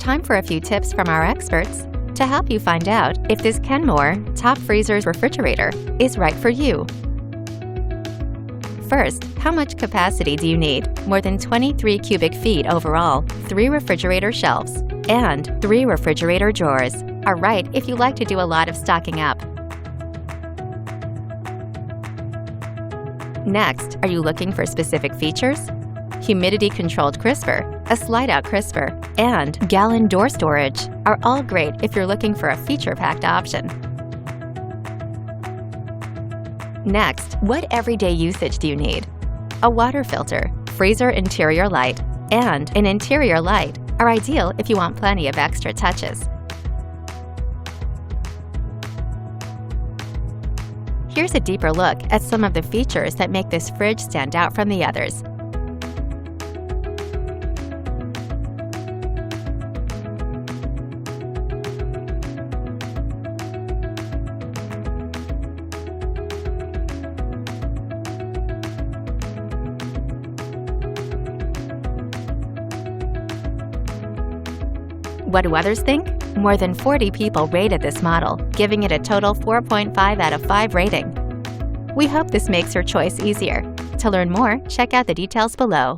Time for a few tips from our experts to help you find out if this Kenmore Top Freezers refrigerator is right for you. First, how much capacity do you need? More than 23 cubic feet overall, 3 refrigerator shelves, and 3 refrigerator drawers are right if you like to do a lot of stocking up. Next, are you looking for specific features? Humidity-controlled crisper, a slide-out crisper, and gallon door storage are all great if you're looking for a feature-packed option. Next, what everyday usage do you need? A water filter, freezer interior light, and an interior light are ideal if you want plenty of extra touches. Here's a deeper look at some of the features that make this fridge stand out from the others. What do others think? More than 40 people rated this model, giving it a total 4.5 out of 5 rating. We hope this makes your choice easier. To learn more, check out the details below.